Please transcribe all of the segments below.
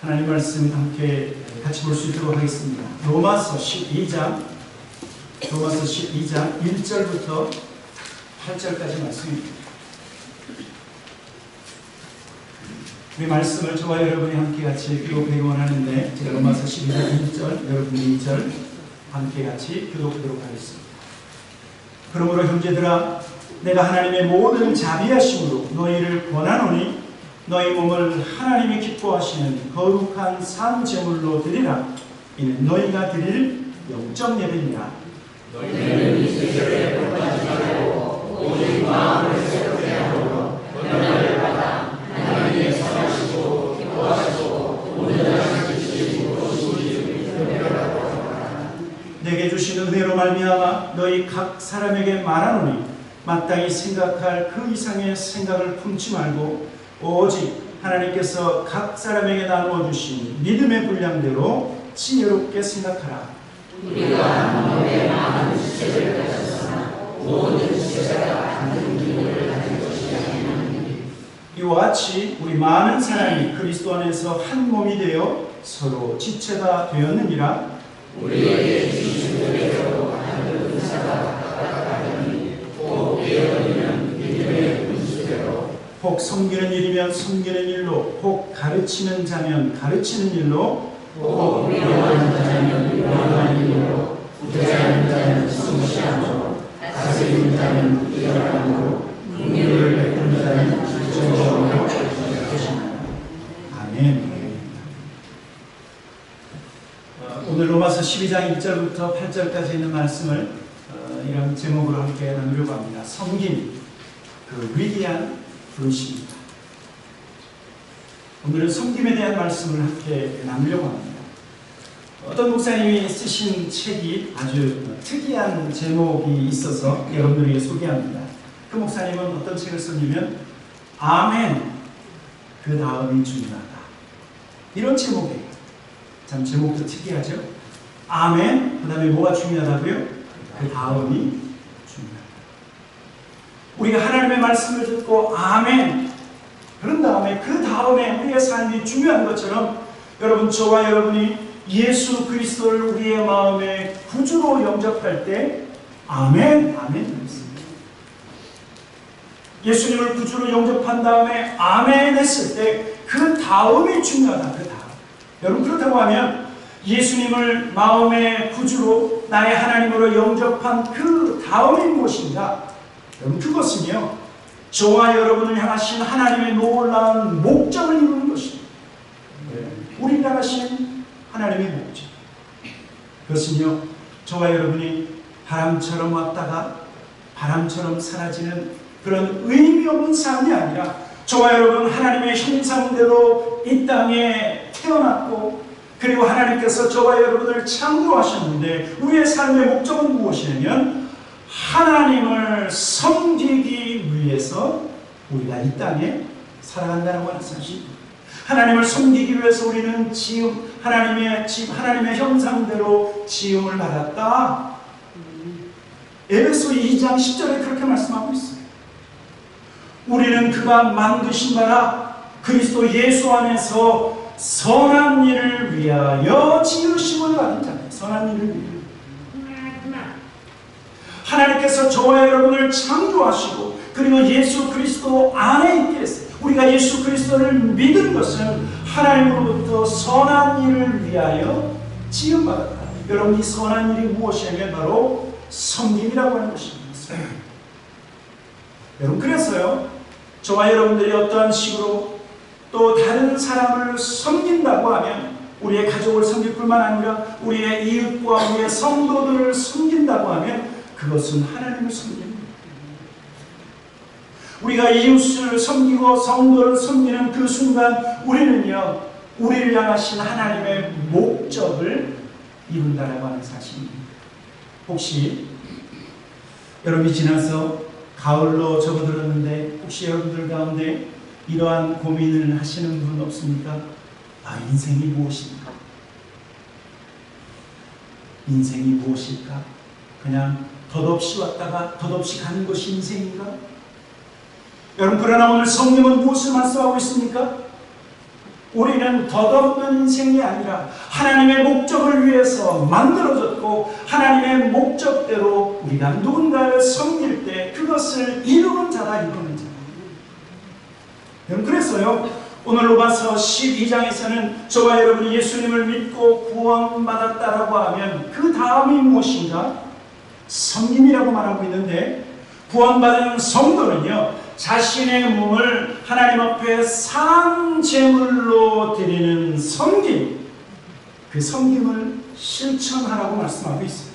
하나님 말씀 함께 같이 볼 수 있도록 하겠습니다. 로마서 12장 1절부터 8절까지 말씀입니다. 이 말씀을 저와 여러분이 함께 같이 교독하기원 하는데, 제가 로마서 12장 1절, 여러분이 2절 함께 같이 교독하도록 하겠습니다. 그러므로 형제들아, 내가 하나님의 모든 자비하심으로 너희를 권하노니 너희 몸을 하나님이 기뻐하시는 거룩한 산 제물로 드리라. 이는 너희가 드릴 영적 예배니라. 너희는 이 세계를 본받지 말고 오직 마음을 새롭게 하므로 변화를 받아 하나님의 선하시고 기뻐하시고 온전하신 뜻이고 진리를 변화라고 하라. 내게 주신 은혜로 말미암아 너희 각 사람에게 말하노니 마땅히 생각할 그 이상의 생각을 품지 말고 오직 하나님께서 각 사람에게 나누어 주신 믿음의 분량대로 지혜롭게 생각하라. 우리가 몸에 많은 지체를 가졌으나 모든 지체가 같은 기능을 가진 것이 아니니 이와 같이 우리 많은 사람이 그리스도 안에서 한 몸이 되어 서로 지체가 되었느니라. 우리에게 주신 은혜로 하는 은사가 각각하더니 꼭 예언이면 믿음의 분수대로 혹 섬기는 일이면 섬기는 일로, 혹 가르치는 자면 가르치는 일로, 꼭 위로하는 자는 위로하는 일로 부자인 자는 성실함으로 다스리는 자는 이결함으로 긍휼을 베푸는 자는 지적으로 아멘. 오늘 로마서 12장 1절부터 8절까지 있는 말씀을 이런 제목으로 함께 나누려고 합니다. 섬김, 그 위대한 부르심입니다. 오늘은 섬김에 대한 말씀을 함께 나누려고 합니다. 어떤 목사님이 쓰신 책이 아주 특이한 제목이 있어서 여러분들에게 소개합니다. 그 목사님은 어떤 책을 썼냐면 아멘, 그 다음이 중요하다, 이런 제목이에요. 참 제목도 특이하죠. 아멘, 그 다음에 뭐가 중요하다고요? 그 다음이 중요하다. 우리가 하나님의 말씀을 듣고 아멘, 그런 다음에 그 다음에 우리의 삶이 중요한 것처럼 여러분, 저와 여러분이 예수 그리스도를 우리의 마음에 구주로 영접할 때 아멘, 아멘 했습니다. 예수님을 구주로 영접한 다음에 아멘 했을 때 그 다음이 중요하다. 그 다음. 여러분, 그렇다고 하면 예수님을 마음의 구주로 나의 하나님으로 영접한 그 다음이 무엇인가? 여러분, 그것은요, 저와 여러분을 향하신 하나님의 놀라운 목적을 이루는 것입니다. 우리를 향하신 하나님의 목적. 그것은요, 저와 여러분이 바람처럼 왔다가 바람처럼 사라지는 그런 의미 없는 삶이 아니라, 저와 여러분 하나님의 형상대로 이 땅에 태어났고, 그리고 하나님께서 저와 여러분을 창조하셨는데 우리의 삶의 목적은 무엇이냐면 하나님을 섬기기 위해서 우리가 이 땅에 살아간다는 하는 사실입니다. 하나님을 섬기기 위해서 우리는 하나님의 형상대로 지음을 받았다. 에베소 2장 10절에 그렇게 말씀하고 있어요. 우리는 그가 만드신 바라 그리스도 예수 안에서 선한 일을 위하여 지으심을 받은 자입니다. 선한 일을 위하여. 하나님께서 저와 여러분을 창조하시고 그리고 예수 그리스도 안에 있게 했어요. 우리가 예수 그리스도를 믿은 것은 하나님으로부터 선한 일을 위하여 지음받았다. 여러분, 이 선한 일이 무엇이냐면 바로 섬김이라고 하는 것입니다. 여러분, 그래서요, 저와 여러분들이 어떠한 식으로 또 다른 사람을 섬긴다고 하면, 우리의 가족을 섬길 뿐만 아니라 우리의 이웃과 우리의 성도들을 섬긴다고 하면 그것은 하나님을 섬깁니다. 우리가 이웃을 섬기고 성도를 섬기는 그 순간 우리는요, 우리를 향하신 하나님의 목적을 이룬다라고 하는 사실입니다. 혹시 여름이 지나서 가을로 접어들었는데 혹시 여러분들 가운데 이러한 고민을 하시는 분 없습니까? 인생이 무엇입니까? 인생이 무엇일까? 그냥 덧없이 왔다가 덧없이 가는 것이 인생인가? 여러분, 그러나 오늘 성령은 무엇을 말씀하고 있습니까? 우리는 덧없는 인생이 아니라 하나님의 목적을 위해서 만들어졌고 하나님의 목적대로 우리가 누군가를 섬길 때 그것을 이루는 자가 이루는 자. 그래서요, 오늘 로마서 12장에서는 저와 여러분이 예수님을 믿고 구원받았다라고 하면 그 다음이 무엇인가? 섬김이라고 말하고 있는데, 구원받은 성도는요, 자신의 몸을 하나님 앞에 상제물로 드리는 섬김, 그 섬김을 실천하라고 말씀하고 있습니다.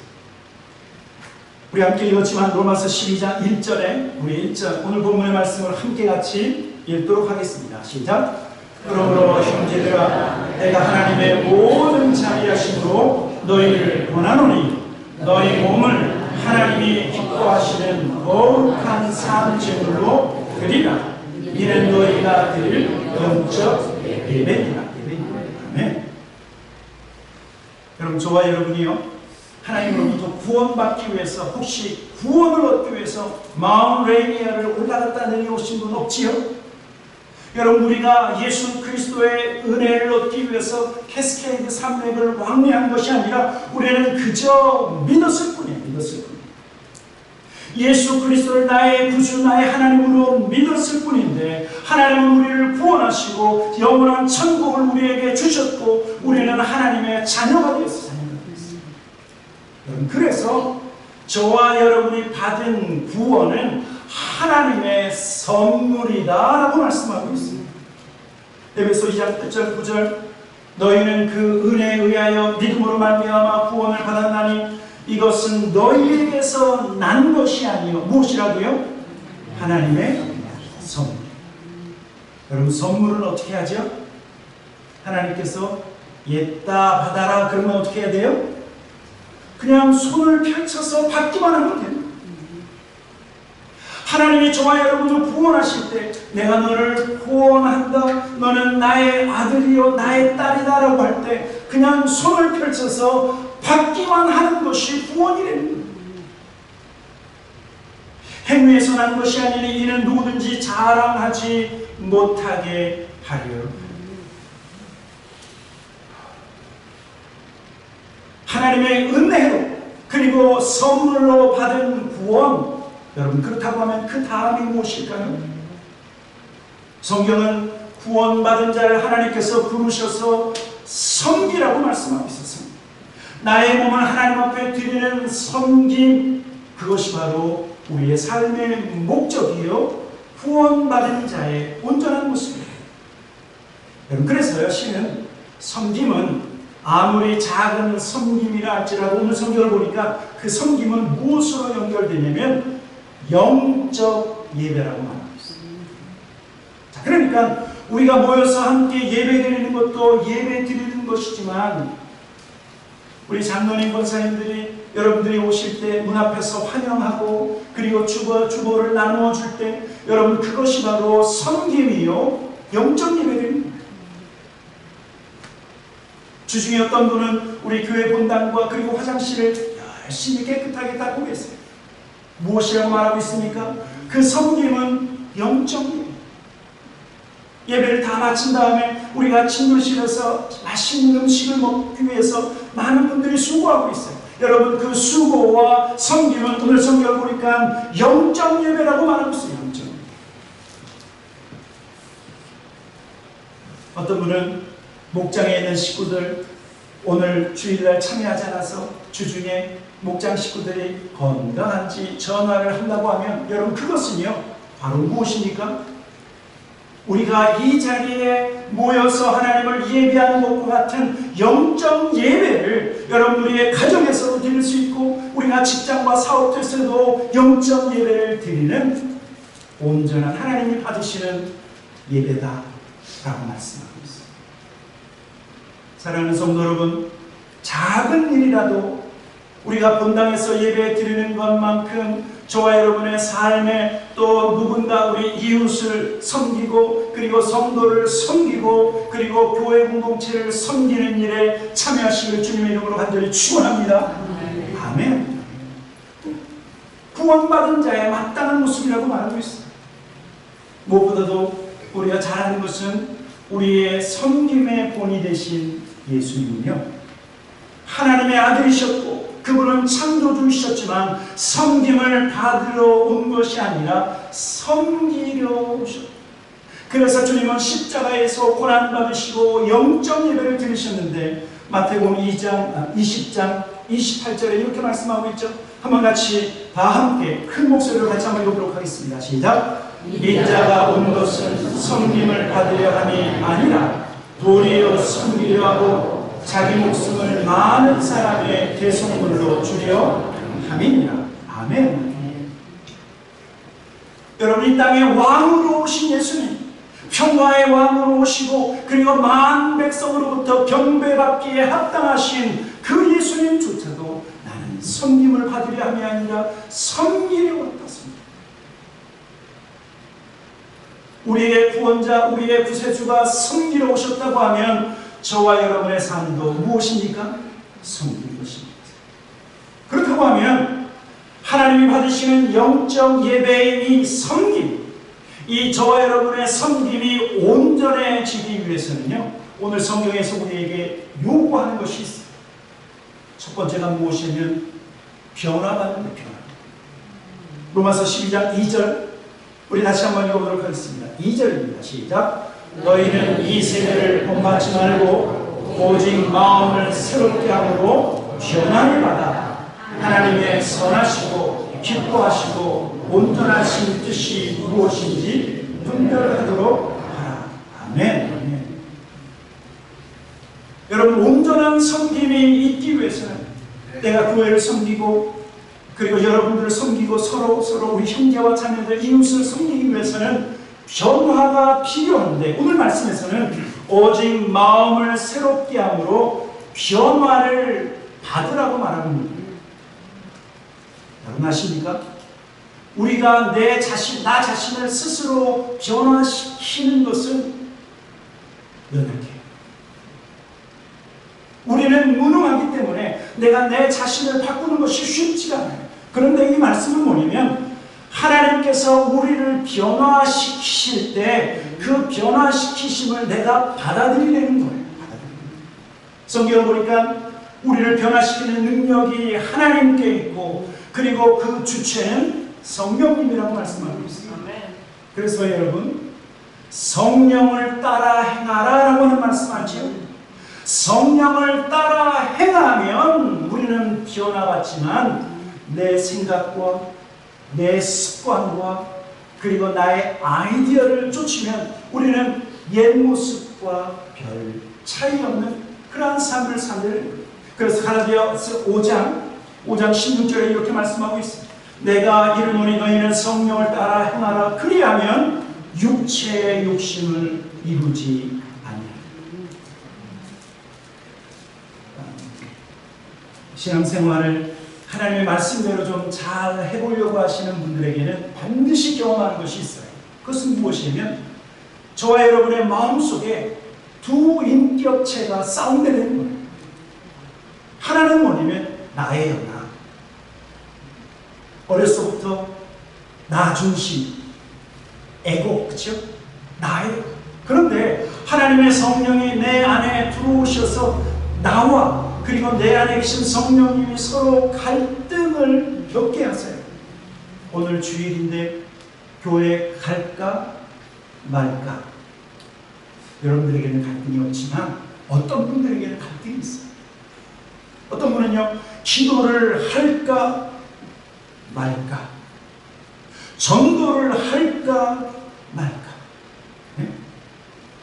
우리 함께 읽었지만 로마서 12장 1절에 우리 1절 오늘 본문의 말씀을 함께 같이 읽도록 하겠습니다. 시작. 그러므로 형제들아, 내가 하나님의 모든 자비하심으로 너희를 권하노니 너희 몸을 하나님이 기뻐하시는 거룩한 상제물로 드리라. 이는 너희가 드릴 영적 예배니라. 아멘. 여러분, 저와 여러분이요, 하나님으로부터 구원받기 위해서, 혹시 구원을 얻기 위해서 마운트 레이니아를 올라갔다 내려오신 분 없지요? 여러분, 우리가 예수 그리스도의 은혜를 얻기 위해서 캐스케이드 산맥을 왕래한 것이 아니라 우리는 그저 믿었을 뿐이에요. 믿었을 뿐이에요. 예수 그리스도를 나의 구주, 나의 하나님으로 믿었을 뿐인데 하나님은 우리를 구원하시고 영원한 천국을 우리에게 주셨고 우리는 하나님의 자녀가 되었어요. 그래서 저와 여러분이 받은 구원은 하나님의 선물이다라고 말씀하고 있습니다. 에베소 2장 8절 9절 너희는 그 은혜에 의하여 믿음으로 말미암아 구원을 받았나니 이것은 너희에게서 난 것이 아니요 무엇이라고요? 하나님의 선물. 여러분, 선물은 어떻게 하죠? 하나님께서 옛다 받아라 그러면 어떻게 해야 돼요? 그냥 손을 펼쳐서 받기만 하면 됩니다. 하나님이 저와 여러분을 구원하실 때 내가 너를 구원한다, 너는 나의 아들이요 나의 딸이다 라고 할 때 그냥 손을 펼쳐서 받기만 하는 것이 구원이랍니다. 행위에서 난 것이 아니니 이는 누구든지 자랑하지 못하게 하려. 하나님의 은혜로 그리고 선물로 받은 구원, 여러분 그렇다고 하면 그 다음이 무엇일까요? 성경은 구원받은 자를 하나님께서 부르셔서 섬기라고 말씀하고 있었습니다. 나의 몸을 하나님 앞에 드리는 섬김, 그것이 바로 우리의 삶의 목적이요 구원받은 자의 온전한 모습이에요. 여러분, 그래서요, 시는 섬김은 아무리 작은 섬김이라 할지라도 오늘 성경을 보니까 그 섬김은 무엇으로 연결되냐면 영적 예배라고 말합니다. 자, 그러니까 우리가 모여서 함께 예배 드리는 것도 예배 드리는 것이지만 우리 장로님 권사님들이 여러분들이 오실 때 문 앞에서 환영하고 그리고 주보를 나누어 줄 때 여러분 그것이 바로 섬김이요 영적 예배입니다. 주중에 어떤 분은 우리 교회 본당과 그리고 화장실을 열심히 깨끗하게 닦고 계세요. 무엇이라고 말하고 있습니까? 그 섬김은 영적 예배. 예배를 다 마친 다음에 우리가 침실에서 맛있는 음식을 먹기 위해서 많은 분들이 수고하고 있어요. 여러분, 그 수고와 섬김은 오늘 성경을 보니까 영적 예배라고 말하고 있어요. 영적. 어떤 분은 목장에 있는 식구들 오늘 주일날 참여하지 않아서 주중에 목장 식구들이 건강한지 전화를 한다고 하면 여러분 그것은요 바로 무엇입니까? 우리가 이 자리에 모여서 하나님을 예배하는 것과 같은 영적 예배를 여러분 우리의 가정에서도 드릴 수 있고 우리가 직장과 사업에서도 영적 예배를 드리는 온전한 하나님이 받으시는 예배다라고 말씀합니다. 사랑하는 성도 여러분, 작은 일이라도 우리가 본당에서 예배 드리는 것만큼 저와 여러분의 삶에 또 누군가 우리 이웃을 섬기고 그리고 성도를 섬기고 그리고 교회 공동체를 섬기는 일에 참여하시기를 주님의 이름으로 간절히 축원합니다. 아멘. 구원받은 자의 마땅한 모습이라고 말하고 있습니다. 무엇보다도 우리가 잘하는 것은 우리의 섬김의 본이 되신 예수님은요, 하나님의 아들이셨고 그분은 창조주이셨지만 섬김을 받으러 온 것이 아니라 섬기려 오셨다. 그래서 주님은 십자가에서 고난받으시고 영적 예배를 드리셨는데 마태복음 20장 28절에 이렇게 말씀하고 있죠. 한번 같이 다 함께 큰 목소리로 같이 한번 읽어보도록 하겠습니다. 시작. 인자가 온 것은 섬김을 받으려 함이 아니라 도리어 섬기려 하고 자기 목숨을 많은 사람의 대속물로 주려 함이니라. 아멘. 여러분, 이 땅에 왕으로 오신 예수님, 평화의 왕으로 오시고 그리고 만 백성으로부터 경배받기에 합당하신 그 예수님조차도 나는 섬김을 받으려 함이 아니라 섬기려 왔습니다. 우리의 구원자, 우리의 구세주가 섬기러 오셨다고 하면 저와 여러분의 삶도 무엇입니까? 섬기는 것입니다. 그렇다고 하면 하나님이 받으시는 영적 예배인 이 섬김, 이 저와 여러분의 섬김이 온전해지기 위해서는요, 오늘 성경에서 우리에게 요구하는 것이 있습니다. 첫 번째가 무엇이냐면 변화받는 변화. 로마서 12장 2절 우리 다시 한번 읽어보도록 하겠습니다. 2절입니다. 시작. 너희는 이 세대를 본받지 말고 오직 마음을 새롭게 함으로 변화를 받아 하나님의 선하시고 기뻐하시고 온전하신 뜻이 무엇인지 분별하도록 하라. 아멘. 아멘. 여러분, 온전한 섬김이 있기 위해서는 내가 교회를 섬기고 그리고 여러분들을 섬기고 서로 우리 형제와 자매들 이웃을 섬기기 위해서는 변화가 필요한데 오늘 말씀에서는 오직 마음을 새롭게 함으로 변화를 받으라고 말합니다. 여러분 아십니까? 우리가 나 자신을 스스로 변화시키는 것은 연약해요. 우리는 무능하기 때문에 내가 내 자신을 바꾸는 것이 쉽지가 않아요. 그런데 이 말씀은 뭐냐면 하나님께서 우리를 변화시키실 때 그 변화시키심을 내가 받아들이는 거예요. 성경을 보니까 우리를 변화시키는 능력이 하나님께 있고 그리고 그 주체는 성령님이라고 말씀하고 있습니다. 그래서 여러분, 성령을 따라 행하라라고 하는 말씀하지요. 성령을 따라 행하면 우리는 변화받지만 내 생각과 내 습관과 그리고 나의 아이디어를 쫓으면 우리는 옛 모습과 별 차이 없는 그러한 삶을 살들. 그래서 갈라디아서 5장 16절에 이렇게 말씀하고 있습니다. 내가 이르노니 너희는 성령을 따라 행하라. 그리하면 육체의 욕심을 이루지 아니하리라. 신앙생활을 하나님의 말씀대로 좀 잘 해보려고 하시는 분들에게는 반드시 경험하는 것이 있어요. 그것은 무엇이냐면 저와 여러분의 마음속에 두 인격체가 싸움게 되는 거예요. 하나는 뭐냐면 나예요. 나. 어려서부터 나 중심, 에고, 그렇죠? 나예요. 그런데 하나님의 성령이 내 안에 들어오셔서 나와 그리고 내 안에 계신 성령님이 서로 갈등을 겪게 하세요. 오늘 주일인데 교회 갈까 말까? 여러분들에게는 갈등이 없지만 어떤 분들에게는 갈등이 있어요. 어떤 분은요, 기도를 할까 말까? 전도를 할까 말까? 네?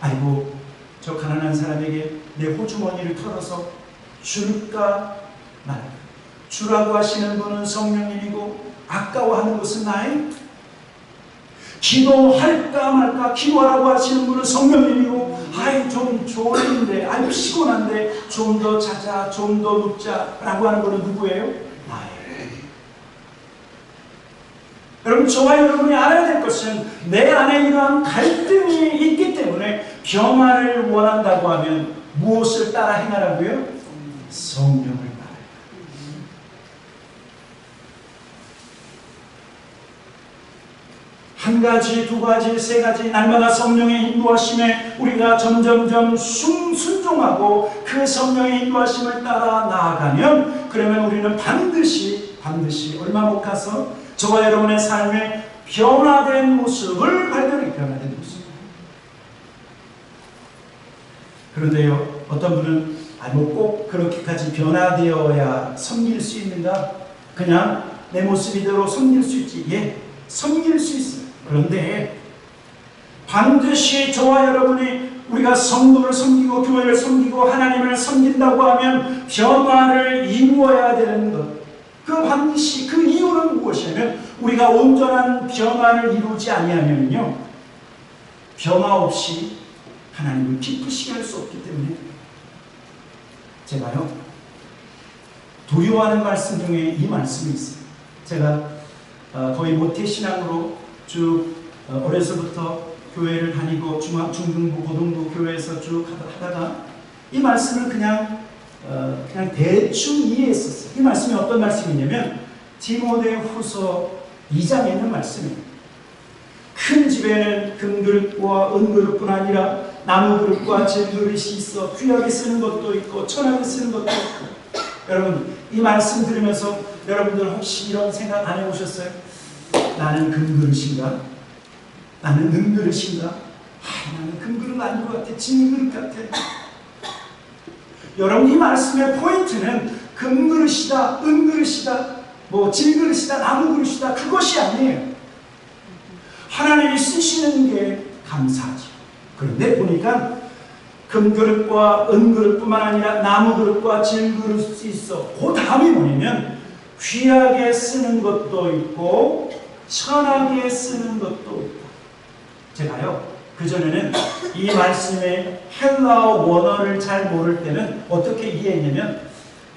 아이고, 저 가난한 사람에게 내 호주머니를 털어서 줄까 말까? 주라고 하시는 분은 성령님이고 아까워하는 것은 나의 기도할까 말까? 기도하라고 하시는 분은 성령님이고 아이 좀 졸린데 아이 피곤한데 좀 더 자자 좀 더 눕자 라고 하는 분은 누구예요? 나예요. 여러분, 저와 여러분이 알아야 될 것은 내 안에 이러한 갈등이 있기 때문에 변화를 원한다고 하면 무엇을 따라 행하라고요? 성령을 따라. 한 가지, 두 가지, 세 가지 날마다 성령의 인도하심에 우리가 점점점 순종하고 그 성령의 인도하심을 따라 나아가면, 그러면 우리는 반드시 얼마 못 가서 저와 여러분의 삶에 변화된 모습을 발견해. 변화된 모습. 그런데요, 어떤 분은 꼭 그렇게까지 변화되어야 섬길 수 있는가? 그냥 내 모습이대로 섬길 수 있지. 예, 섬길 수 있어요. 그런데 반드시 저와 여러분이 우리가 성도를 섬기고 교회를 섬기고 하나님을 섬긴다고 하면 변화를 이루어야 되는 것. 반드시 그 이유는 무엇이냐면, 우리가 온전한 변화를 이루지 아니하면요, 변화 없이 하나님을 기쁘시게 할 수 없기 때문에. 제가요, 두려워하는 말씀 중에 이 말씀이 있어요. 제가 거의 모태신앙으로 쭉 어려서부터 교회를 다니고 중등부, 고등부 교회에서 쭉 하다가 이 말씀을 그냥 대충 이해했었어요. 이 말씀이 어떤 말씀이냐면 디모데후서 2장에 있는 말씀이에요. 큰 집에는 금그릇과 은그릇뿐 아니라 나무그릇과 질그릇이 있어 귀하게 쓰는 것도 있고 천하게 쓰는 것도 있고. 여러분, 이 말씀 들으면서 여러분들 혹시 이런 생각 안 해보셨어요? 나는 금그릇인가? 나는 은그릇인가? 나는 금그릇 아닌 것 같아. 질그릇 같아. 여러분, 이 말씀의 포인트는 금그릇이다, 은그릇이다, 질그릇이다, 나무그릇이다, 그것이 아니에요. 하나님이 쓰시는 게 감사하지. 그런데 보니까 금그릇과 은그릇뿐만 아니라 나무그릇과 질그릇이 있어. 그 다음이 뭐냐면 귀하게 쓰는 것도 있고 천하게 쓰는 것도 있다. 제가요, 그전에는 이 말씀의 헬라어 원어를 잘 모를 때는 어떻게 이해했냐면,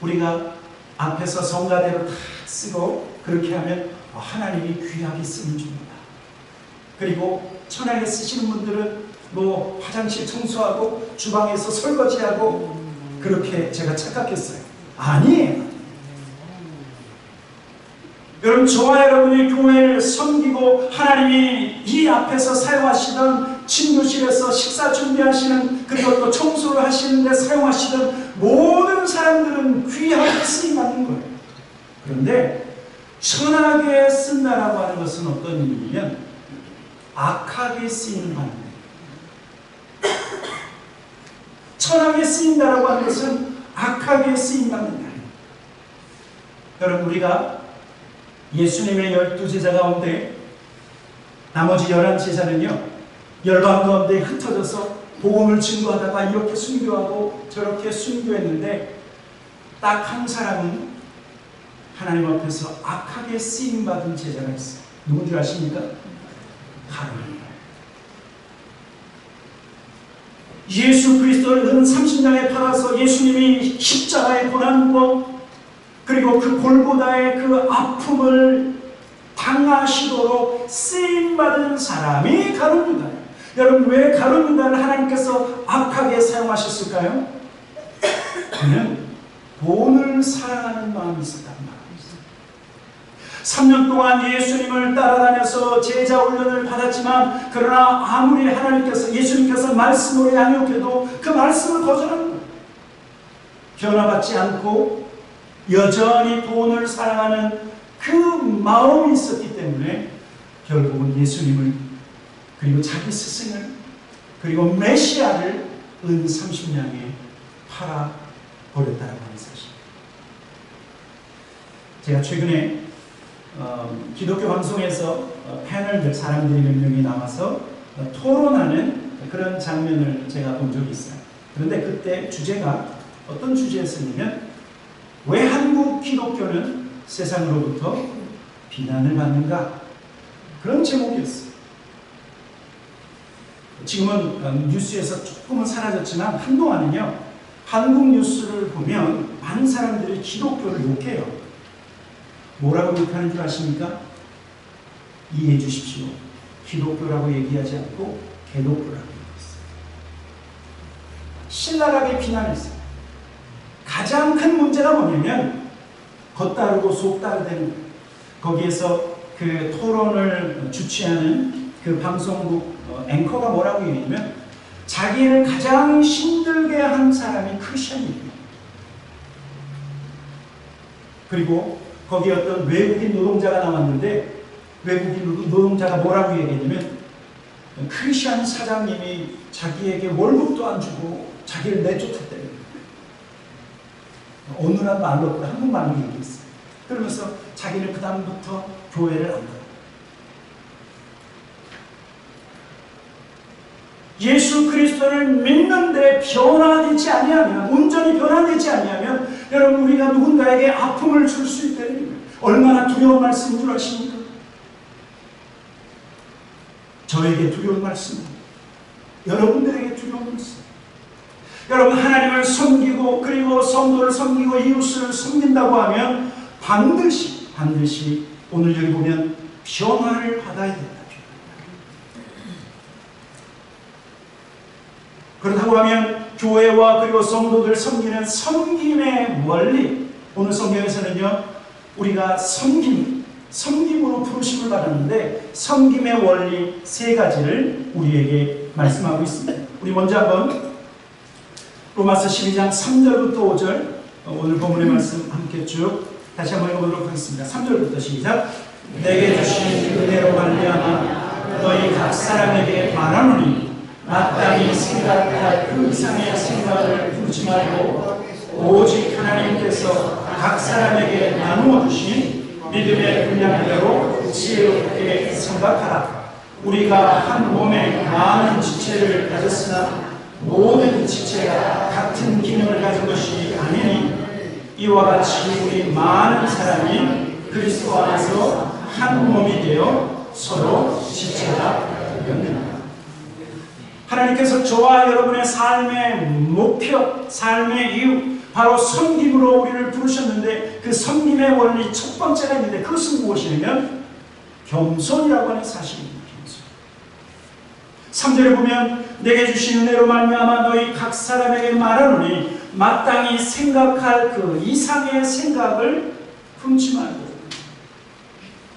우리가 앞에서 성가대로 다 쓰고 그렇게 하면 하나님이 귀하게 쓰는 중이다. 그리고 천하게 쓰시는 분들은 화장실 청소하고 주방에서 설거지하고, 그렇게 제가 착각했어요. 아니에요. 여러분, 저와 여러분이 교회를 섬기고 하나님이 이 앞에서 사용하시던 침교실에서 식사 준비하시는, 그리고 또 청소를 하시는데 사용하시던 모든 사람들은 귀하게 쓰임받는 거예요. 그런데 천하게 쓴다라고 하는 것은 어떤 의미냐면 악하게 쓰이는 바입니다. 천하게 쓰인다라고 하는 것은 악하게 쓰인다는 거예요. 여러분, 우리가 예수님의 12제자 가운데 나머지 11제자는요, 열방 가운데 흩어져서 복음을 증거하다가 이렇게 순교하고 저렇게 순교했는데, 딱 한 사람은 하나님 앞에서 악하게 쓰임받은 제자가 있어요. 누군지 아십니까? 가룟. 예수 그리스도를 은 30냥에 팔아서 예수님이 십자가의 고난과 그리고 그 골고다의 그 아픔을 당하시도록 쓰임받은 사람이 가룟 유다예요. 여러분, 왜 가룟 유다를 하나님께서 악하게 사용하셨을까요? 그는 돈을 사랑하는 마음이 있었단 말입니다. 3년 동안 예수님을 따라다녀서 제자 훈련을 받았지만, 그러나 아무리 예수님께서 말씀으로 양육해도 그 말씀을 거절하는 거예요. 변화받지 않고 여전히 돈을 사랑하는 그 마음이 있었기 때문에 결국은 예수님을, 그리고 자기 스승을, 그리고 메시아를 은 30냥에 팔아버렸다고 하는 사실. 제가 최근에 기독교 방송에서 패널들, 사람들이 몇 명이 나와서 토론하는 그런 장면을 제가 본 적이 있어요. 그런데 그때 주제가 어떤 주제였냐면, 왜 한국 기독교는 세상으로부터 비난을 받는가? 그런 제목이었어요. 지금은 뉴스에서 조금은 사라졌지만, 한동안은요, 한국 뉴스를 보면 많은 사람들이 기독교를 욕해요. 뭐라고 욕하는 줄 아십니까? 이해해 주십시오. 기독교라고 얘기하지 않고 개독교라고 얘기했어요. 신랄하게 비난했어요. 가장 큰 문제가 뭐냐면 겉다르고 속 다르다는 거예요. 거기에서 그 토론을 주최하는 그 방송국 앵커가 뭐라고 얘기하냐면 자기를 가장 힘들게 한 사람이 크리스천이에요. 그리고 거기 어떤 외국인 노동자가 나왔는데 외국인 노동자가 뭐라고 얘기했냐면 크리스천 사장님이 자기에게 월급도 안 주고 자기를 내쫓았대요. 어느한 말로 한국말로 얘기했어요. 그러면서 자기를 그 다음부터 교회를 안 가요. 예수 그리스도를 믿는데 변화되지 아니하면, 온전히 변화되지 아니하면 여러분 우리가 누군가에게 아픔을 줄 수 있다는 거예요. 얼마나 두려운 말씀인 줄 아십니까? 저에게 두려운 말씀입니다. 여러분들에게 두려운 말씀. 여러분 하나님을 섬기고 그리고 성도를 섬기고 이웃을 섬긴다고 하면 반드시 오늘 여기 보면 변화를 받아야 된다. 그렇다고 하면 교회와 그리고 성도들 섬기는 섬김의 원리, 오늘 성경에서는요 우리가 섬김으로 부르심을 받았는데 섬김의 원리 3가지를 우리에게 말씀하고 있습니다. 우리 먼저 한번 로마서 12장 3절부터 5절 오늘 본문의 말씀 함께 쭉 다시 한번 읽어보도록 하겠습니다. 3절부터 시작. 내게 주신 은혜로 말미암아 너희 각 사람에게 말하노니 마땅히 생각할 그 이상의 생각을 품지 말고 오직 하나님께서 각 사람에게 나누어 주신 믿음의 분량대로 지혜롭게 생각하라. 우리가 한 몸에 많은 지체를 가졌으나 모든 지체가 같은 기능을 가진 것이 아니니 이와 같이 우리 많은 사람이 그리스도 안에서 한 몸이 되어 서로 지체가 되었느니라. 하나님께서 저와 여러분의 삶의 목표, 삶의 이유, 바로 섬김으로 우리를 부르셨는데 그 섬김의 원리 첫 번째가 있는데 그것은 무엇이냐면 겸손이라고 하는 사실입니다. 겸손. 3절에 보면 내게 주신 은혜로 말미암아 너희 각 사람에게 말하노니 마땅히 생각할 그 이상의 생각을 품지 말고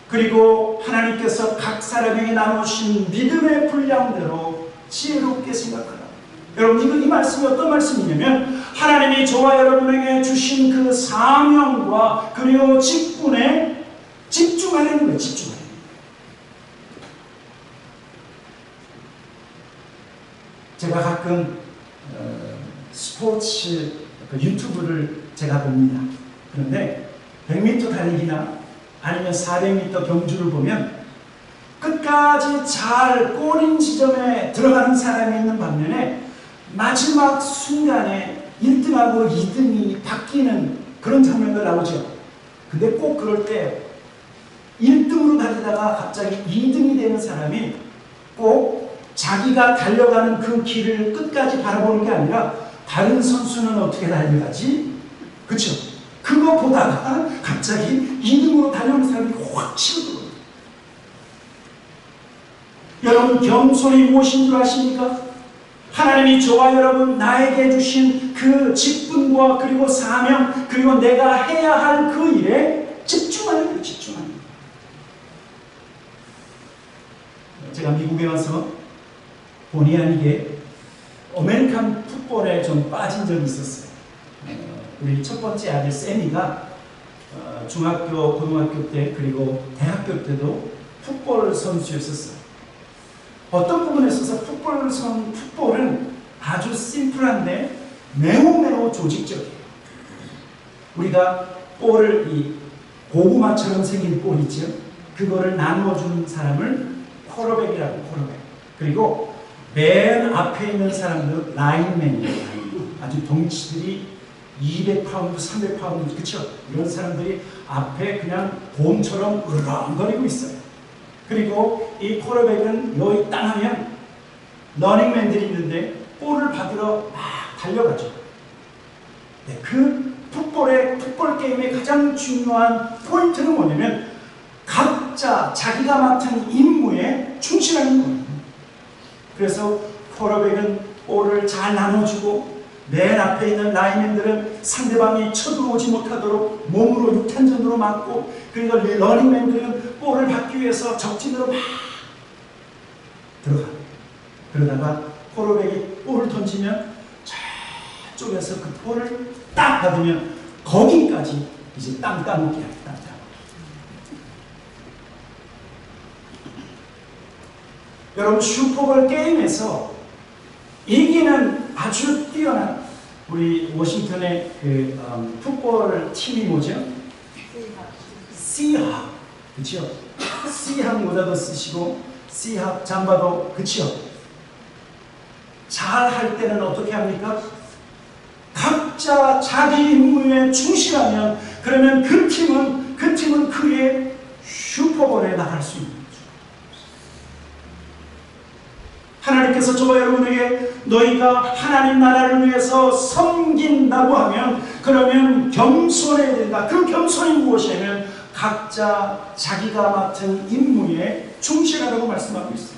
그리고 하나님께서 각 사람에게 나누신 믿음의 분량대로 지혜롭게 생각하라. 여러분 이 말씀이 어떤 말씀이냐면 하나님이 저와 여러분에게 주신 그 사명과 그리고 직분에 집중하는 거예요. 집중하는 거예요. 제가 가끔 스포츠 유튜브를 제가 봅니다. 그런데 100m 달리기나 아니면 400m 경주를 보면 끝까지 잘 골인 지점에 들어가는 사람이 있는 반면에 마지막 순간에 1등하고 2등이 바뀌는 그런 장면들 나오죠. 근데 꼭 그럴 때 1등으로 달리다가 갑자기 2등이 되는 사람이 꼭 자기가 달려가는 그 길을 끝까지 바라보는 게 아니라 다른 선수는 어떻게 달려가지? 그렇죠? 그거 보다가 갑자기 2등으로 달려오는 사람이 확 치고 여러분 겸손이 무엇인 줄 아십니까? 하나님이 저와 여러분 나에게 주신 그 직분과 그리고 사명 그리고 내가 해야 할 그 일에 집중하는 거예요. 집중하는 거예요. 제가 미국에 와서 본의 아니게 아메리칸 풋볼에 좀 빠진 적이 있었어요. 우리 첫 번째 아들 세미가 중학교, 고등학교 때 그리고 대학교 때도 풋볼 선수였었어요. 어떤 부분에 있어서 풋볼은 아주 심플한데 매우 조직적이에요. 우리가 볼을 이 고구마처럼 생긴 볼 있죠? 그거를 나누어주는 사람을 쿼터백이라고 쿼터백. 그리고 맨 앞에 있는 사람들 라인맨이에요. 아주 덩치들이 200파운드, 300파운드, 그쵸? 이런 사람들이 앞에 그냥 곰처럼 으르렁거리고 있어요. 그리고 이 쿼터백은 여기 땅 하면 러닝맨들이 있는데 볼을 받으러 막 달려가죠. 네, 그 풋볼 게임의 가장 중요한 포인트는 뭐냐면 각자 자기가 맡은 임무에 충실하는 거예요. 그래서 쿼터백은 볼을 잘 나눠주고 맨 앞에 있는 라인맨들은 상대방이 쳐들어오지 못하도록 몸으로 육탄전으로 막고 그리고 러닝맨들은 볼을 받기 위해서 적진으로 막 들어가. 그러다가 코르백이 볼을 던지면 저쪽에서 그 볼을 딱 받으면 거기까지 이제 땅 따먹기 하기, 땅 따먹기. 여러분, 슈퍼볼 게임에서 이기는 아주 뛰어난 우리 워싱턴의 그 풋볼 팀이 뭐죠? 시합. 그렇죠? 시합 모자도 쓰시고 시합 잠바도, 그렇죠? 잘 할 때는 어떻게 합니까? 각자 자기 임무에 충실하면 그러면 그 팀은 그의 슈퍼볼에 나갈 수 있는 거죠. 하나님께서 저와 여러분에게 너희가 하나님 나라를 위해서 섬긴다고 하면 그러면 겸손해야 된다. 그 겸손이 무엇이냐면 각자 자기가 맡은 임무에 충실하라고 말씀하고 있어요.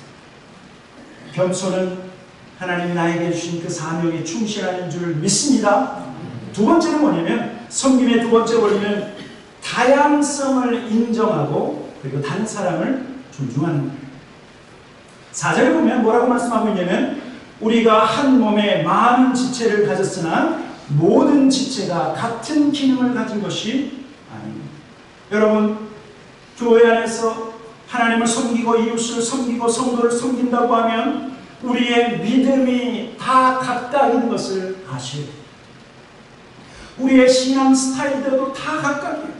겸손은 하나님이 나에게 주신 그 사명에 충실하는 줄 믿습니다. 두 번째는 뭐냐면, 섬김의 두 번째 원리는 다양성을 인정하고 그리고 다른 사람을 존중하는 거예요. 4절에 보면 뭐라고 말씀하고 있냐면, 우리가 한 몸에 많은 지체를 가졌으나 모든 지체가 같은 기능을 가진 것이 아닙니다. 여러분, 교회 안에서 하나님을 섬기고 이웃을 섬기고 성도를 섬긴다고 하면 우리의 믿음이 다 각각인 것을 아셔야 돼요. 우리의 신앙 스타일들도 다 각각이에요.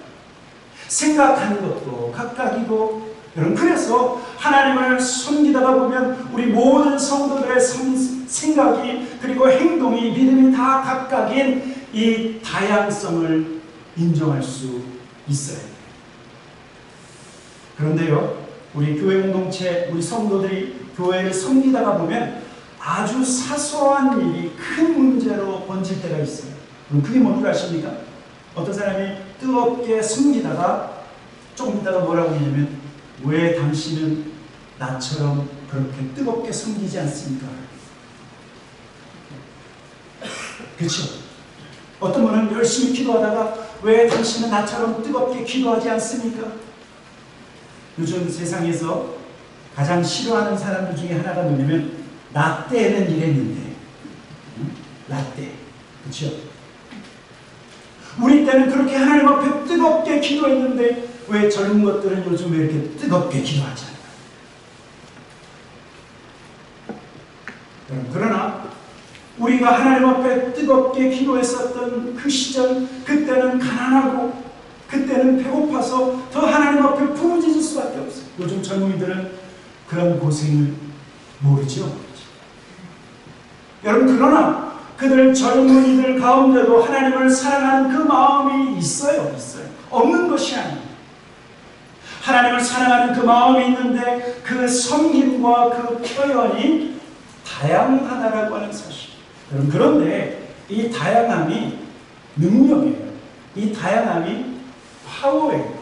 생각하는 것도 각각이고, 여러분, 그래서 하나님을 섬기다가 보면 우리 모든 성도들의 생각이 그리고 행동이 믿음이 다 각각인 이 다양성을 인정할 수 있어야 돼요. 그런데요, 우리 교회 공동체, 우리 성도들이 교회를 섬기다가 보면 아주 사소한 일이 큰 문제로 번질 때가 있어요. 그럼 그게 뭔지 아십니까? 어떤 사람이 뜨겁게 섬기다가 조금 있다가 뭐라고 하냐면, 왜 당신은 나처럼 그렇게 뜨겁게 섬기지 않습니까? 그렇죠? 어떤 분은 열심히 기도하다가 왜 당신은 나처럼 뜨겁게 기도하지 않습니까? 요즘 세상에서 가장 싫어하는 사람들 중에 하나가 뭐냐면, 나 때는 이랬는데, 나 때, 그렇죠? 우리 때는 그렇게 하나님 앞에 뜨겁게 기도했는데 왜 젊은 것들은 요즘 왜 이렇게 뜨겁게 기도하지 않나요? 그러나 우리가 하나님 앞에 뜨겁게 기도했었던 그 시절, 그때는 가난하고 그때는 배고파서 더 하나님 앞에 부르짖을 수밖에 없어요. 요즘 젊은이들은 그런 고생을 모르죠. 여러분, 그러나 그들 젊은이들 가운데도 하나님을 사랑하는 그 마음이 있어요. 없는 것이 아니에요. 하나님을 사랑하는 그 마음이 있는데 그 섬김과 그 표현이 다양하다라고 하는 사실. 여러분, 그런데 이 다양함이 능력이에요. 이 다양함이 파워예요.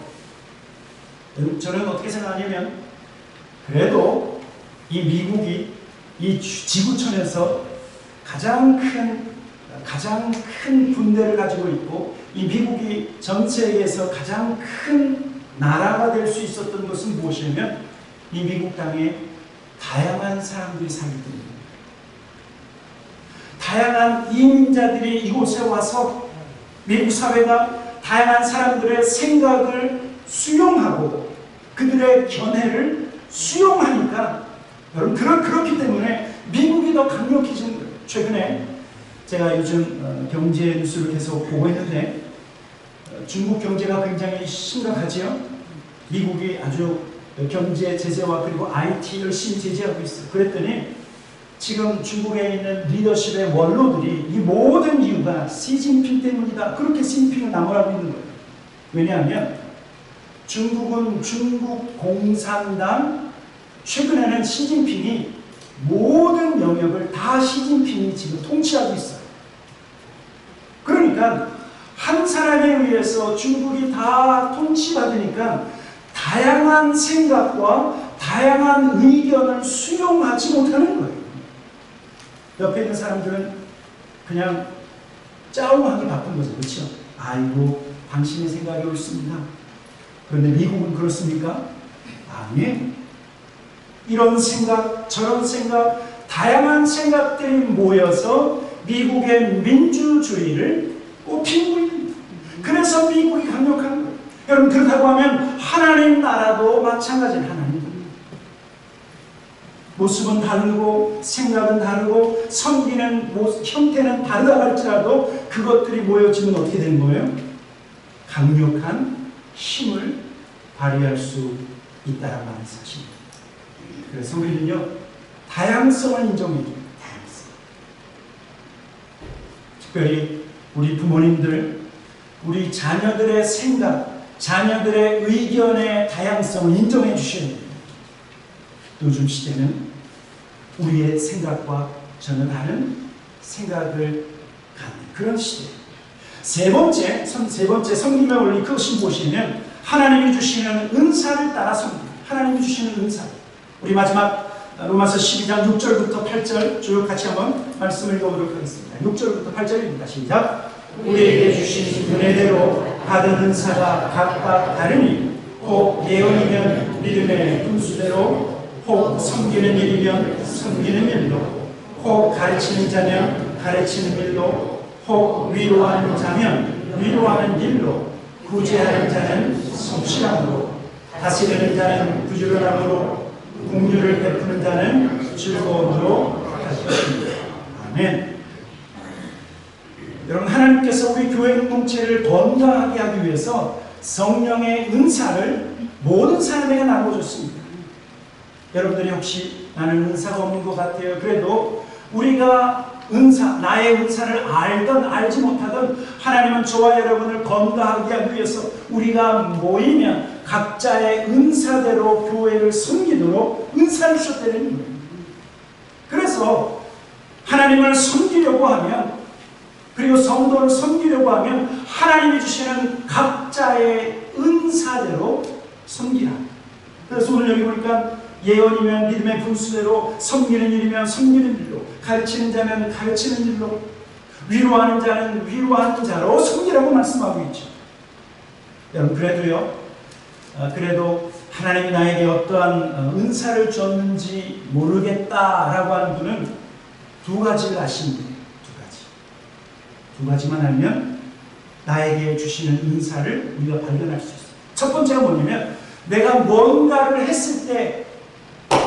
여러분, 저는 어떻게 생각하냐면, 그래도 이 미국이 이 지구촌에서 가장 큰 군대를 가지고 있고, 이 미국이 전 세계에서 가장 큰 나라가 될 수 있었던 것은 무엇이냐면, 이 미국 땅에 다양한 사람들이 살기 때문입니다. 다양한 이민자들이 이곳에 와서 미국 사회가 다양한 사람들의 생각을 수용하고 그들의 견해를 수용하니까, 여러분, 그렇기 때문에 미국이 더 강력해지는 거예요. 최근에 제가 요즘 경제 뉴스를 계속 보고 있는데, 중국 경제가 굉장히 심각하지요. 미국이 아주 경제 제재와 그리고 IT 열심히 제재하고 있어요. 그랬더니 지금 중국에 있는 리더십의 원로들이 이 모든 이유가 시진핑 때문이다, 그렇게 시진핑을 나무라고 있는 거예요. 왜냐하면 중국은 중국 공산당, 최근에는 시진핑이 모든 영역을 다 시진핑이 지금 통치하고 있어요. 그러니까 한 사람에 의해서 중국이 다 통치받으니까 다양한 생각과 다양한 의견을 수용하지 못하는 거예요. 옆에 있는 사람들은 그냥 짜증하기 바쁜 거죠. 그렇죠? 아이고, 당신의 생각이 옳습니다. 그런데 미국은 그렇습니까? 아니에요. 이런 생각, 저런 생각, 다양한 생각들이 모여서 미국의 민주주의를 피우고 있는, 그래서 미국이 강력한 거예요. 여러분, 그렇다고 하면 하나님 나라도 마찬가지예요. 하나님 모습은 다르고 생각은 다르고 섬기는 형태는 다르다 할지라도 그것들이 모여지면 어떻게 되는 거예요? 강력한 힘을 발휘할 수 있다는 말이 사실입니다. 그래서 우리는요, 다양성을 인정해줘요. 다양성. 특별히 우리 부모님들, 우리 자녀들의 생각, 자녀들의 의견의 다양성을 인정해 주셔야 됩니다. 요즘 시대는 우리의 생각과 전혀 다른 생각을 갖는 그런 시대예요. 세 번째 섬김의 원리, 그것이 무엇이냐면 하나님이 주시는 은사를 따라 섬깁니다. 하나님이 주시는 은사. 우리 마지막 로마서 12장 6절부터 8절 쭉 같이 한번 말씀을 읽어보도록 하겠습니다. 6절부터 8절입니다. 시작. 우리에게 주신 은혜대로 받은 은사가 각각 다르니 혹 예언이면 믿음의 분수대로, 혹 섬기는 일이면 섬기는 일로, 혹 가르치는 자면 가르치는 일로, 혹 위로하는 자면 위로하는 일로, 구제하는 자는 성실함으로, 다스리는 자는 부지런함으로, 공유를 베푸는 자는 즐거움으로 할 것입니다. 아멘. 여러분, 하나님께서 우리 교회 공동체를 건강하게 하기 위해서 성령의 은사를 모든 사람에게 나눠줬습니다. 여러분들이 혹시 나는 은사가 없는 것 같아요. 그래도 우리가 나의 은사를 알든 알지 못하든 하나님은 저와 여러분을 건강하게 하기 위해서 우리가 모이면 각자의 은사대로 교회를 섬기도록 은사를 주셨다는 거예요. 그래서 하나님을 섬기려고 하면, 그리고 성도를 섬기려고 하면 하나님이 주시는 각자의 은사대로 섬기라. 그래서 오늘 여기 보니까 예언이면 믿음의 분수대로, 섬기는 일이면 섬기는 일로, 가르치는 자면 가르치는 일로, 위로하는 자는 위로하는 자로 섬기라고 말씀하고 있죠. 여러분, 그래도 하나님이 나에게 어떠한 은사를 줬는지 모르겠다라고 하는 분은 두 가지를 아시면 돼요. 두 가지만 알면 나에게 주시는 은사를 우리가 발견할 수 있어요. 첫 번째가 뭐냐면 내가 뭔가를 했을 때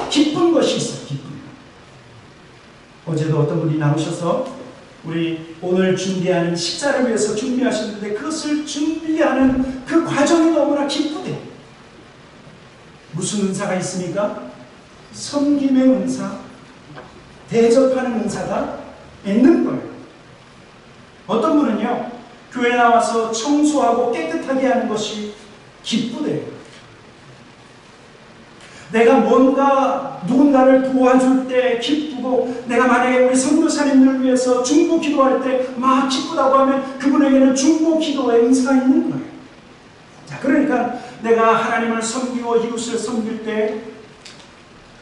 기쁜 것이 있어요. 기쁜 것. 어제도 어떤 분이 나오셔서 우리 오늘 준비하는 식사를 위해서 준비하셨는데 그것을 준비하는 그 과정이 너무나 기쁘대. 무슨 은사가 있습니까? 섬김의 은사, 대접하는 은사가 있는 거예요. 어떤 분은요, 교회 나와서 청소하고 깨끗하게 하는 것이 기쁘대요. 내가 누군가를 도와줄 때 기쁘고, 내가 만약에 우리 선교사님들을 위해서 중보 기도할 때 막 기쁘다고 하면 그분에게는 중보 기도의 은사가 있는 거예요. 자, 그러니까 내가 하나님을 섬기고 이웃을 섬길 때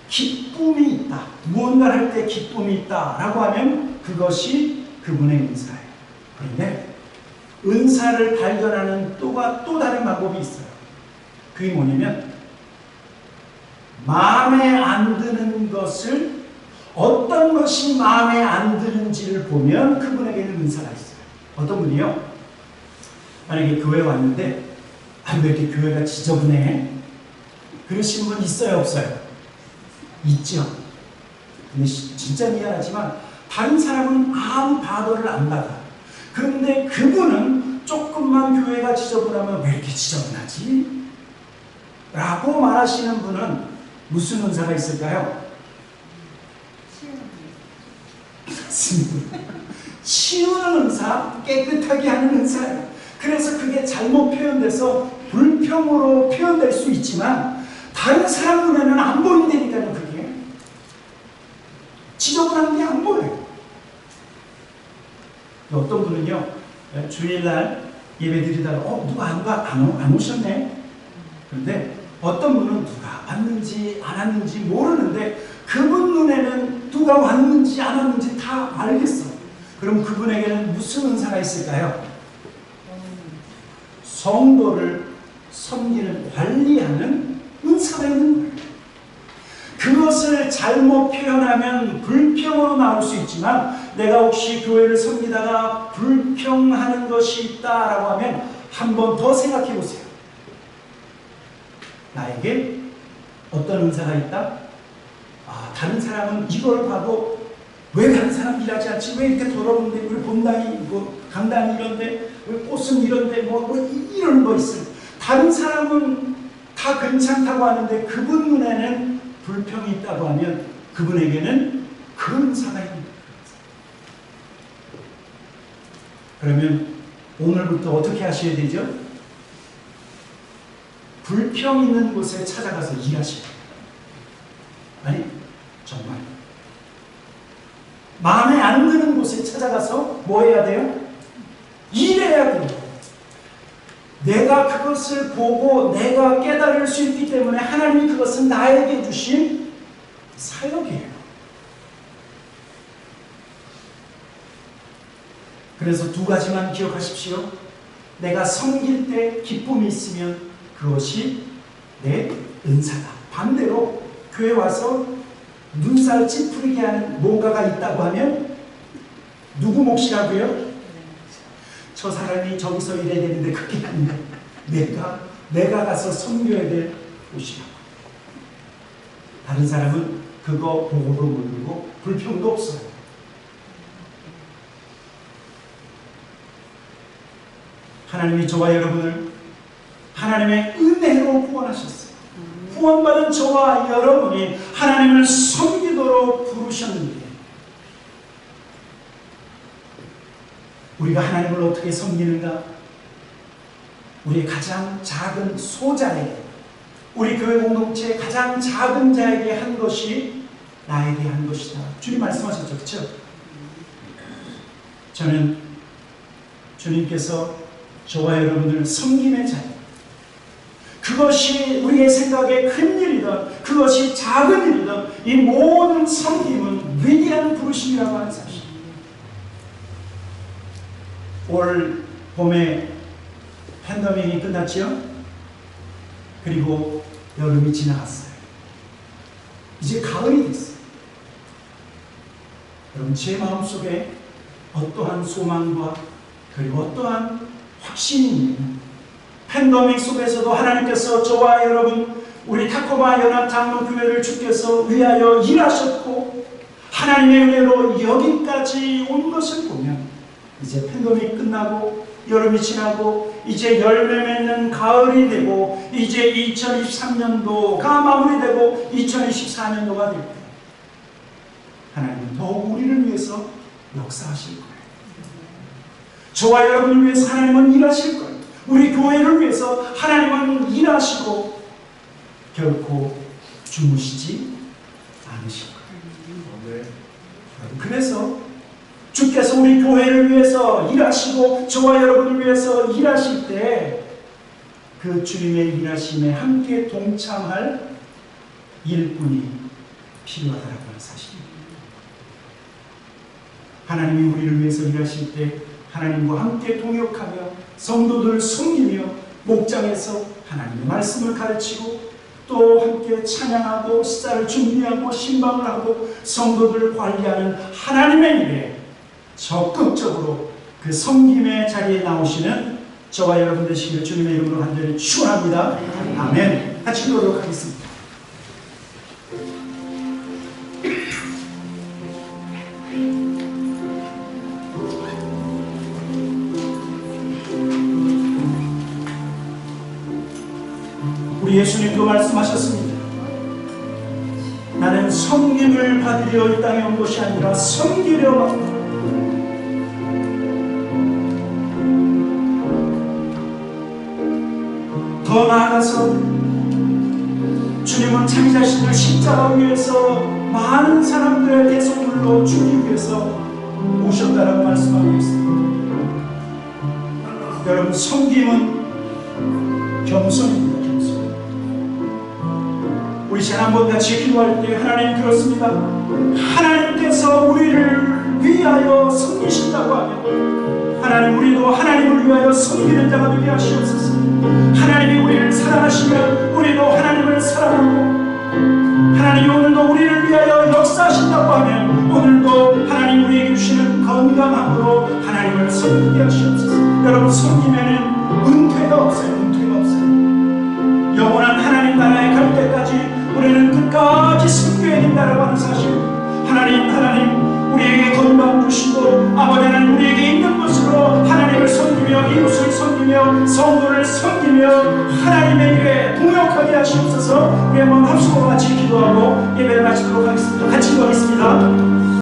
기쁨이 있다, 무언가를 할 때 기쁨이 있다라고 하면 그것이 그분의 은사예요. 그런데 은사를 발견하는 또 다른 방법이 있어요. 그게 뭐냐면 마음에 안 드는 것을, 어떤 것이 마음에 안 드는지를 보면 그분에게는 은사가 있어요. 어떤 분이요, 만약에 교회에 왔는데 왜 이렇게 교회가 지저분해? 그러신 분 있어요, 없어요? 있죠. 근데 진짜 미안하지만 다른 사람은 아무 바더를 안 받아. 그런데 그분은 조금만 교회가 지저분하면 왜 이렇게 지저분하지? 라고 말하시는 분은 무슨 은사가 있을까요? 치우는 은사, 깨끗하게 하는 은사예요. 그래서 그게 잘못 표현돼서 불평으로 표현될 수 있지만 다른 사람 눈에는 안 보인다니까요. 그게 지저분한 게 안 보여요. 어떤 분은요, 주일날 예배 드리다가 누가 안 오셨네? 그런데 어떤 분은 누가 왔는지 안 왔는지 모르는데 그분 눈에는 누가 왔는지 안 왔는지 다 알겠어. 그럼 그분에게는 무슨 은사가 있을까요? 성도를 섬기는, 관리하는 은사가 있는 거예요. 이것을 잘못 표현하면 불평으로 나올 수 있지만, 내가 혹시 교회를 섬기다가 불평하는 것이 있다라고 하면 한 번 더 생각해 보세요. 나에게 어떤 은사가 있다? 다른 사람은 이걸 봐도 왜 다른 사람 일하지 않지? 왜 이렇게 더러운데? 왜 본당이 강당이 이런데? 왜 꽃은 이런데? 이런 거 있어요. 다른 사람은 다 괜찮다고 하는데 그분 눈에는 불평이 있다고 하면 그분에게는 그 은사가 있는 거예요. 그러면 오늘부터 어떻게 하셔야 되죠? 불평 있는 곳에 찾아가서 일하셔야 돼요. 아니, 정말 마음에 안 드는 곳에 찾아가서 뭐 해야 돼요? 일해야 돼요. 내가 그것을 보고 내가 깨달을 수 있기 때문에 하나님이 그것은 나에게 주신 사역이에요. 그래서 두 가지만 기억하십시오. 내가 섬길 때 기쁨이 있으면 그것이 내 은사다. 반대로 교회 와서 눈살 찌푸리게 하는 뭔가가 있다고 하면 누구 몫이라고요? 저 사람이 저기서 일해야 되는데 그게 아니라 내가 가서 섬겨야 될 곳이라고. 다른 사람은 그거 보고도 모르고 불평도 없어요. 하나님이 저와 여러분을 하나님의 은혜로 구원하셨어요. 구원받은 저와 여러분이 하나님을 섬기도록 부르셨는데, 우리가 하나님을 어떻게 섬기는가? 우리 가장 작은 소자에게, 우리 교회 공동체의 가장 작은 자에게 한 것이 나에게 한 것이다. 주님 말씀하셨죠, 그렇죠? 저는 주님께서 저와 여러분을 섬김의 자리, 그것이 우리의 생각에 큰 일이든 그것이 작은 일이든 이 모든 섬김은 위대한 부르심이라고 하는 사실. 올 봄에 팬데믹이 끝났지요? 그리고 여름이 지나갔어요. 이제 가을이 됐어요. 여러분, 제 마음속에 어떠한 소망과 그리고 어떠한 확신이 있는 팬데믹 속에서도 하나님께서 저와 여러분, 우리 타코마 연합장로교회를 주께서 위하여 일하셨고 하나님의 은혜로 여기까지 온 것을 보면, 이제 팬데믹 끝나고 여름이 지나고 이제 열매 맺는 가을이 되고 이제 2023년도가 마무리되고 2024년도가 될 때 하나님은 더욱 우리를 위해서 역사하실 거예요. 저와 여러분을 위해서 하나님은 일하실 거예요. 우리 교회를 위해서 하나님은 일하시고 결코 주무시지 않으실 거예요. 그래서 주께서 우리 교회를 위해서 일하시고 저와 여러분을 위해서 일하실 때 그 주님의 일하심에 함께 동참할 일꾼이 필요하다고 하는 사실입니다. 하나님이 우리를 위해서 일하실 때 하나님과 함께 동역하며 성도들을 섬기며 목장에서 하나님의 말씀을 가르치고 또 함께 찬양하고 시사를 준비하고 신방을 하고 성도들을 관리하는 하나님의 일에 적극적으로 그 섬김의 자리에 나오시는 저와 여러분 되시기를 주님의 이름으로 간절히 축원합니다. 아멘. 같이 기도하도록 하겠습니다. 우리 예수님도 말씀하셨습니다. 나는 섬김을 받으려 이 땅에 온 것이 아니라 섬기려 왔다. 더 나아가서 주님은 자기 자신을 십자가 위에서 많은 사람들의 대속물로 주기 위해서 오셨다라고 말씀하고 있습니다. 여러분, 섬김은 겸손입니다. 우리 지난번 같이 기도할 때 하나님 그렇습니다. 하나님께서 우리를 위하여 섬기신다고 하면 하나님, 우리도 하나님을 위하여 섬기는 자가 되게 하시옵소서. 하나님이 우리를 사랑하시면 우리도 하나님을 사랑하고 하나님이 오늘도 우리를 위하여 역사하신다고 하면 오늘도 하나님 우리에게 주시는 건강함으로 하나님을 섬기게 하시옵소서. 여러분, 섬기면은 은퇴가 없어요. 은퇴가 없어요. 영원한 하나님 나라에 갈 때까지 우리는 끝까지 섬겨야 된다라고 하는 사실, 하나님 우리에게 건강 주시고 아버지 하나님 우리에게 있는 것으로 하나님을 섬기며 이웃을 섬기며 성도를 섬기며 하나님의 일에 동역하게 하시옵소서. 우리 한번 합수로 같이 기도하고 예배를 마치도록 하겠습니다. 같이 기도하겠습니다.